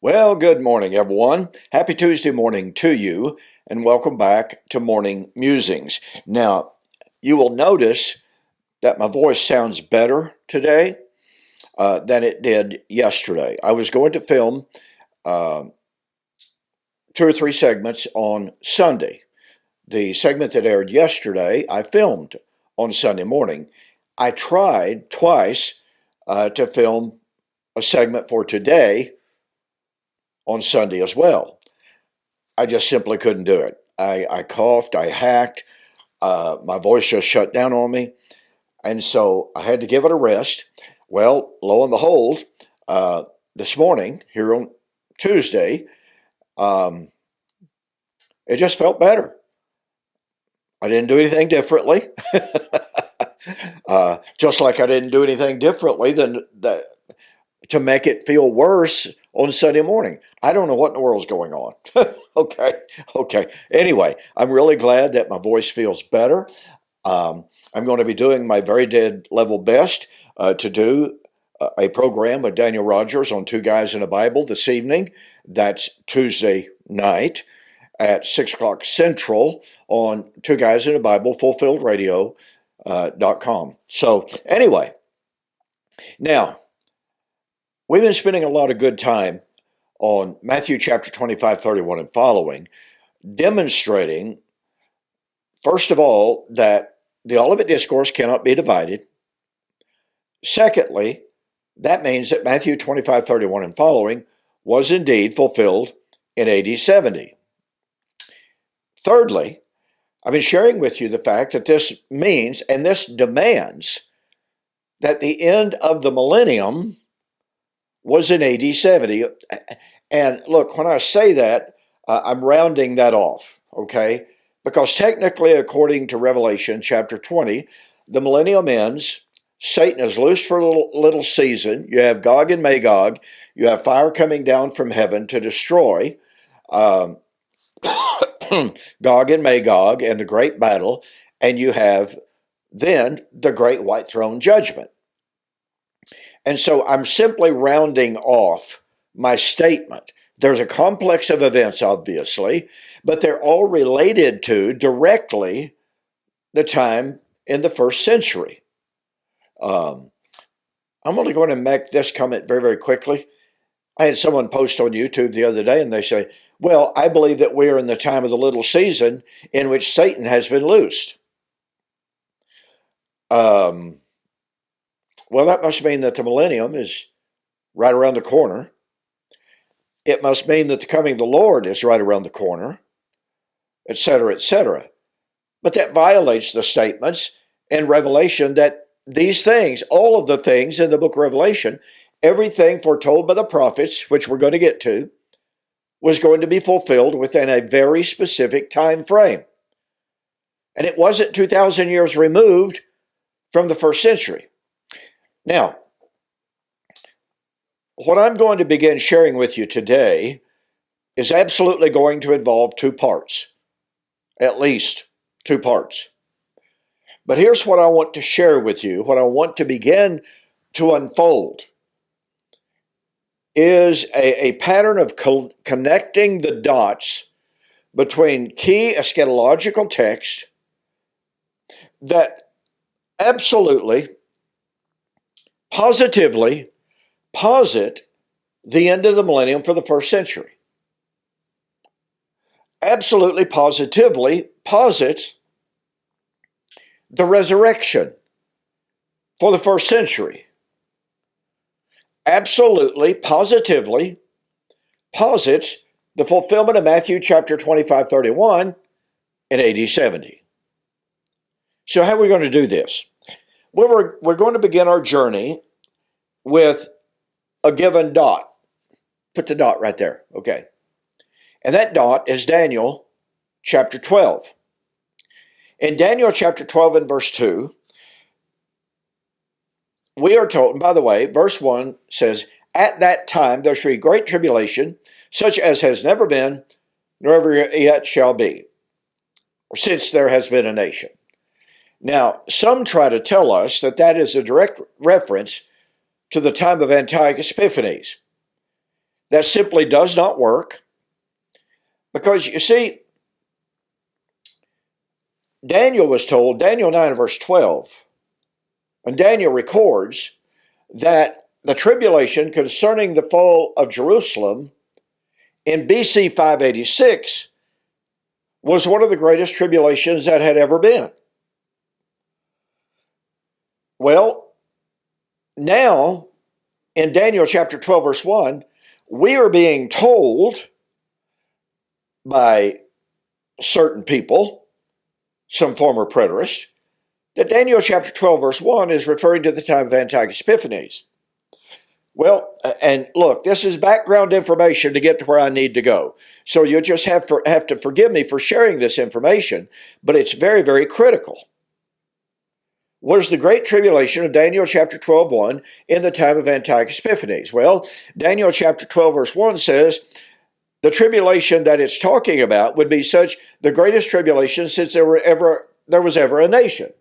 Well, good morning, everyone. Happy Tuesday morning to you, and welcome back to Morning Musings. Now, you will notice that my voice sounds better today than it did yesterday. I was going to film uh, two or three segments on Sunday. The segment that aired yesterday, I filmed on Sunday morning. I tried twice to film a segment for today on Sunday as well. I just simply couldn't do it. I coughed, I hacked, my voice just shut down on me, and so I had to give it a rest. Well, lo and behold, this morning, here on Tuesday, um, it just felt better. I didn't do anything differently, just like I didn't do anything differently than to make it feel worse on Sunday morning. I don't know what in the world's going on. okay, okay. Anyway, I'm really glad that my voice feels better. I'm going to be doing my very dead level best to do a program with Daniel Rogers on Two Guys in a Bible this evening. That's Tuesday night at 6 o'clock Central on Two Guys in a Bible, fulfilled.radio.com. So, anyway, now we've been spending a lot of good time on Matthew chapter 25, 31 and following, demonstrating, first of all, that the Olivet Discourse cannot be divided. Secondly, that means that Matthew 25, 31 and following was indeed fulfilled in AD 70. Thirdly, I've been sharing with you the fact that this means and this demands that the end of the millennium was in AD 70. And look, when I say that, I'm rounding that off, okay? Because technically, according to Revelation chapter 20, the millennium ends. Satan is loosed for a little season. You have Gog and Magog. You have fire coming down from heaven to destroy um, Gog and Magog and the great battle. And you have then the great white throne judgment. And so I'm simply rounding off my statement. There's a complex of events, obviously, but they're all related to directly the time in the first century. Um, I'm only going to make this comment very, very quickly. I had someone post on YouTube the other day and they say, well, I believe that we're in the time of the little season in which Satan has been loosed. Um, well, that must mean that the millennium is right around the corner. It must mean that the coming of the Lord is right around the corner, etc., etc. But that violates the statements in Revelation that these things, all of the things in the book of Revelation, everything foretold by the prophets, which we're going to get to, was going to be fulfilled within a very specific time frame. And it wasn't 2,000 years removed from the first century. Now, what I'm going to begin sharing with you today is absolutely going to involve two parts, at least two parts. But here's what I want to share with you, what I want to begin to unfold is a pattern of connecting the dots between key eschatological texts that absolutely, positively posit the end of the millennium for the first century. Absolutely, positively posits the resurrection for the first century. Absolutely, positively posits the fulfillment of Matthew chapter 25, 31 in AD 70. So how are we going to do this? Well, we're going to begin our journey with a given dot. Put the dot right there, okay. And that dot is Daniel chapter 12. In Daniel chapter 12 and verse 2, we are told, and by the way, verse 1 says, at that time there shall be great tribulation, such as has never been, nor ever yet shall be, or since there has been a nation. Now, some try to tell us that that is a direct reference to the time of Antiochus Epiphanes. That simply does not work. Because you see, Daniel was told, Daniel 9 verse 12, and Daniel records that the tribulation concerning the fall of Jerusalem in BC 586 was one of the greatest tribulations that had ever been. Well, now in Daniel chapter 12 verse 1, we are being told by certain people, some former preterists, that Daniel chapter 12 verse 1 is referring to the time of Antiochus Epiphanes. Well, and look, this is background information to get to where I need to go. So you'll just have to forgive me for sharing this information, but it's very, very critical. What is the great tribulation of Daniel chapter 12, 1 in the time of Antiochus Epiphanes? Well, Daniel chapter 12 verse 1 says, the tribulation that it's talking about would be such the greatest tribulation since there was ever a nation.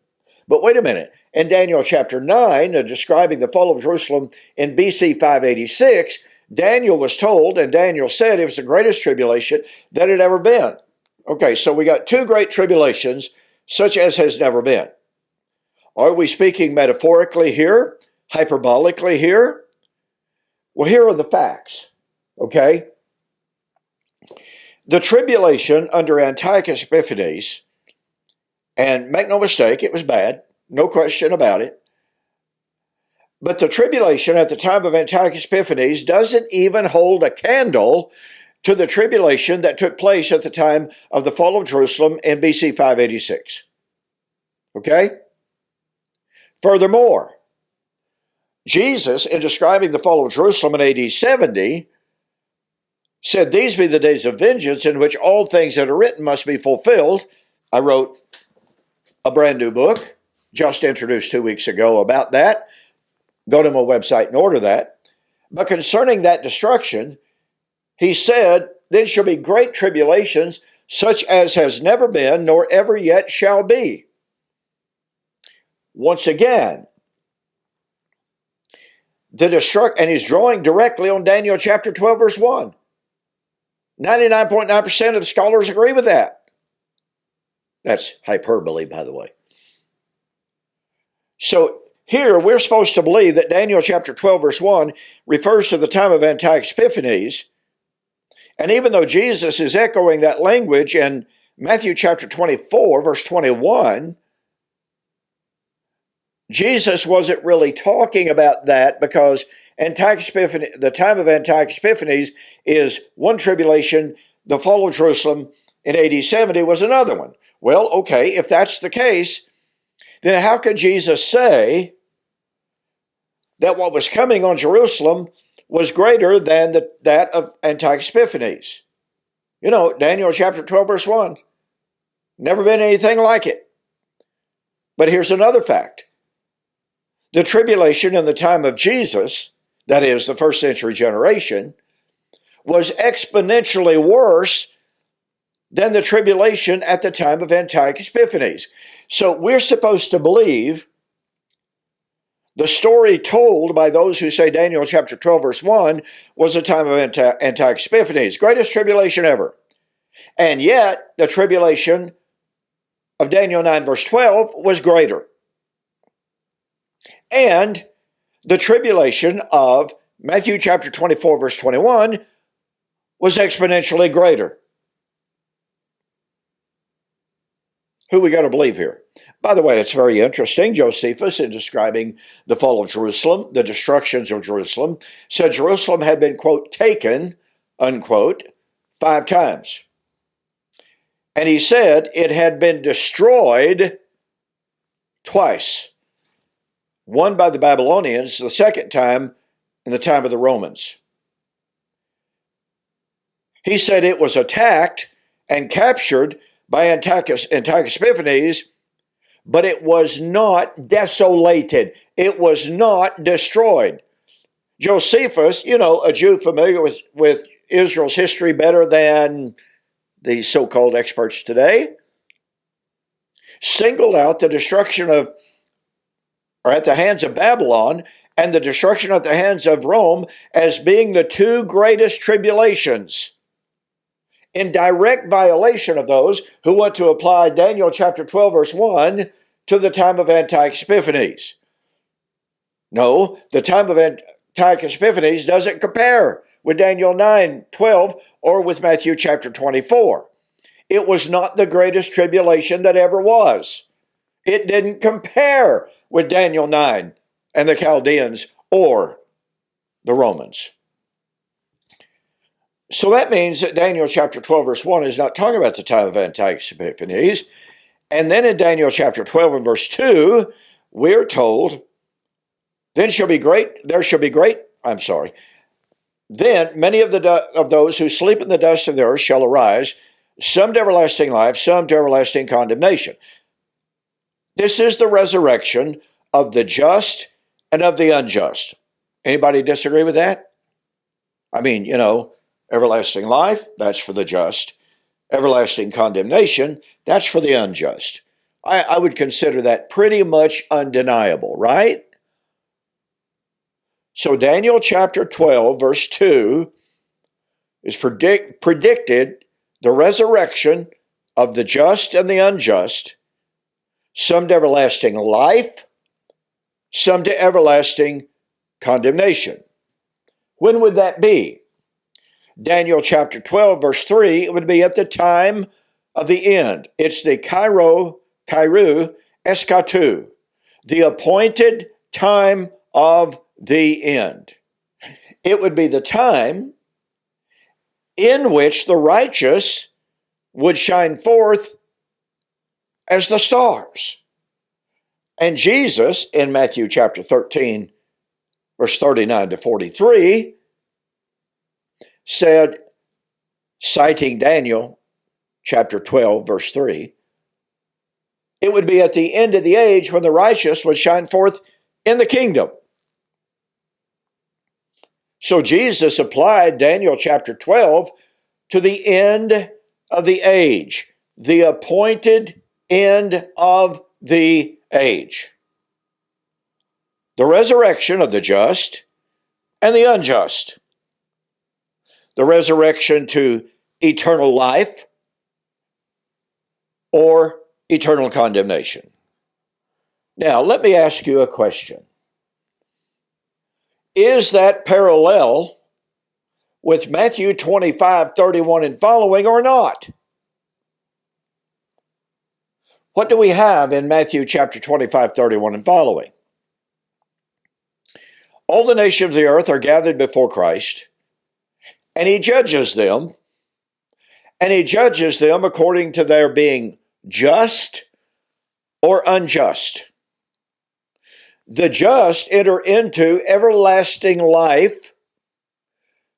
But wait a minute. In Daniel chapter 9, describing the fall of Jerusalem in BC 586, Daniel was told, and Daniel said it was the greatest tribulation that had ever been. Okay, so we got two great tribulations, such as has never been. Are we speaking metaphorically here? Hyperbolically here? Well, here are the facts, okay? The tribulation under Antiochus Epiphanes, and make no mistake, it was bad, no question about it. But the tribulation at the time of Antiochus Epiphanes doesn't even hold a candle to the tribulation that took place at the time of the fall of Jerusalem in BC 586. Okay? Furthermore, Jesus, in describing the fall of Jerusalem in AD 70, said, these be the days of vengeance in which all things that are written must be fulfilled. I wrote a brand new book, just introduced 2 weeks ago about that. Go to my website and order that. But concerning that destruction, he said, then shall be great tribulations, such as has never been, nor ever yet shall be. Once again, and he's drawing directly on Daniel chapter 12, verse 1. 99.9% of the scholars agree with that. That's hyperbole, by the way. So here we're supposed to believe that Daniel chapter 12, verse 1 refers to the time of Antiochus Epiphanes. And even though Jesus is echoing that language in Matthew chapter 24, verse 21, Jesus wasn't really talking about that because the time of Antiochus Epiphanes is one tribulation, the fall of Jerusalem in AD 70 was another one. Well, okay, if that's the case, then how could Jesus say that what was coming on Jerusalem was greater than that of Antiochus Epiphanes? You know, Daniel chapter 12, verse 1. Never been anything like it. But here's another fact. The tribulation in the time of Jesus, that is, the first century generation, was exponentially worse than the tribulation at the time of Antiochus Epiphanes. So we're supposed to believe the story told by those who say Daniel chapter 12, verse 1 was the time of Antiochus Epiphanes, greatest tribulation ever. And yet, the tribulation of Daniel 9, verse 12 was greater. And the tribulation of Matthew chapter 24, verse 21 was exponentially greater. Who we got to believe here? By the way, it's very interesting. Josephus, in describing the fall of Jerusalem, the destructions of Jerusalem, said Jerusalem had been, quote, taken, unquote, 5 times. And he said it had been destroyed twice. One by the Babylonians, the second time in the time of the Romans. He said it was attacked and captured by Antiochus Epiphanes, but it was not desolated. It was not destroyed. Josephus, you know, a Jew familiar with Israel's history better than the so-called experts today, singled out the destruction of, or at the hands of Babylon, and the destruction at the hands of Rome as being the two greatest tribulations, in direct violation of those who want to apply Daniel chapter 12, verse 1 to the time of Antiochus Epiphanes. No, the time of Antiochus Epiphanes doesn't compare with Daniel 9:12 or with Matthew chapter 24. It was not the greatest tribulation that ever was. It didn't compare with Daniel 9 and the Chaldeans or the Romans. So that means that Daniel chapter 12 verse 1 is not talking about the time of Antiochus Epiphanes. And then in Daniel chapter 12 and verse 2, we're told, then many of those who sleep in the dust of the earth shall arise, some to everlasting life, some to everlasting condemnation. This is the resurrection of the just and of the unjust. Anybody disagree with that? I mean, everlasting life, that's for the just. Everlasting condemnation, that's for the unjust. I would consider that pretty much undeniable, right? So Daniel chapter 12, verse 2 is predicted the resurrection of the just and the unjust, some to everlasting life, some to everlasting condemnation. When would that be? Daniel chapter 12, verse 3, it would be at the time of the end. It's the kairu eskatu, the appointed time of the end. It would be the time in which the righteous would shine forth as the stars. And Jesus, in Matthew chapter 13, verse 39 to 43, said, citing Daniel chapter 12, verse 3, it would be at the end of the age when the righteous would shine forth in the kingdom. So Jesus applied Daniel chapter 12 to the end of the age, the appointed end of the age. The resurrection of the just and the unjust. The resurrection to eternal life or eternal condemnation. Now, let me ask you a question. Is that parallel with Matthew 25, 31 and following or not? What do we have in Matthew chapter 25, 31 and following? All the nations of the earth are gathered before Christ, and he judges them, according to their being just or unjust. The just enter into everlasting life,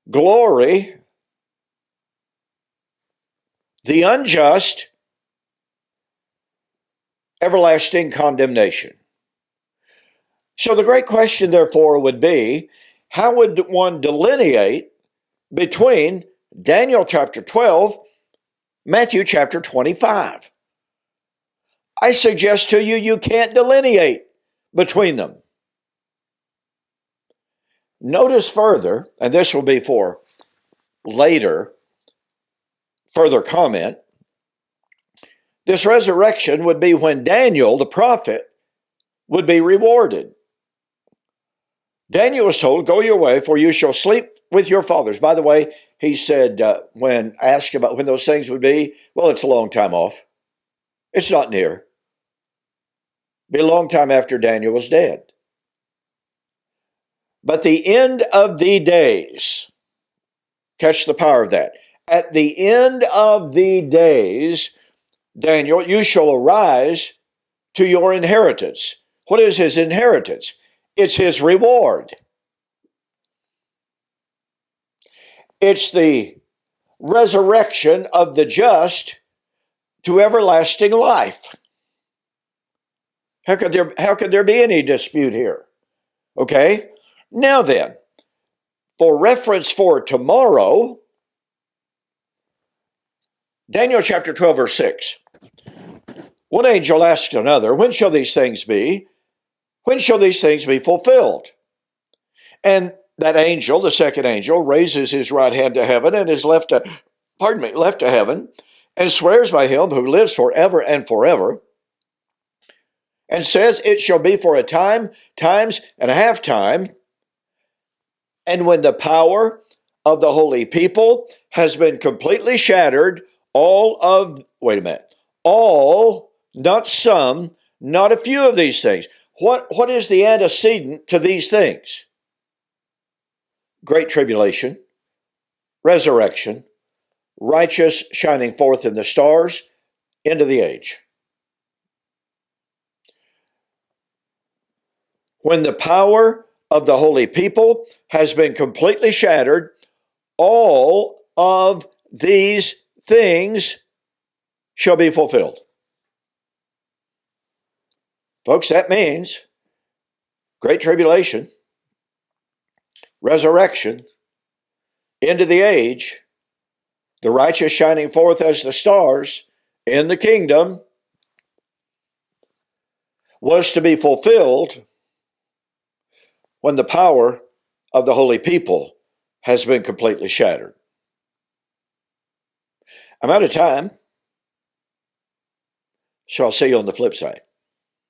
glory. The unjust, everlasting condemnation. So the great question, therefore, would be, how would one delineate between Daniel chapter 12, Matthew chapter 25? I suggest to you, you can't delineate between them. Notice further, and this will be for later further comment, this resurrection would be when Daniel, the prophet, would be rewarded. Daniel was told, go your way, for you shall sleep with your fathers. By the way, he said, when asked about when those things would be, well, it's a long time off. It's not near. Be a long time after Daniel was dead. But the end of the days, catch the power of that. At the end of the days, Daniel, you shall arise to your inheritance. What is his inheritance? It's his reward. It's the resurrection of the just to everlasting life. How could there be any dispute here? Okay? Now then, for reference for tomorrow, Daniel chapter 12, verse 6. One angel asked another, when shall these things be? When shall these things be fulfilled? And that angel, the second angel, raises his right hand to heaven and is left to heaven, and swears by him who lives forever and forever, and says, it shall be for a time, times and a half time, and when the power of the holy people has been completely shattered, all, not some, not a few of these things. What is the antecedent to these things? Great tribulation, resurrection, righteous shining forth in the stars, end of the age. When the power of the holy people has been completely shattered, all of these things shall be fulfilled. Folks, that means great tribulation, resurrection, end of the age, the righteous shining forth as the stars in the kingdom was to be fulfilled when the power of the holy people has been completely shattered. I'm out of time, so I'll see you on the flip side.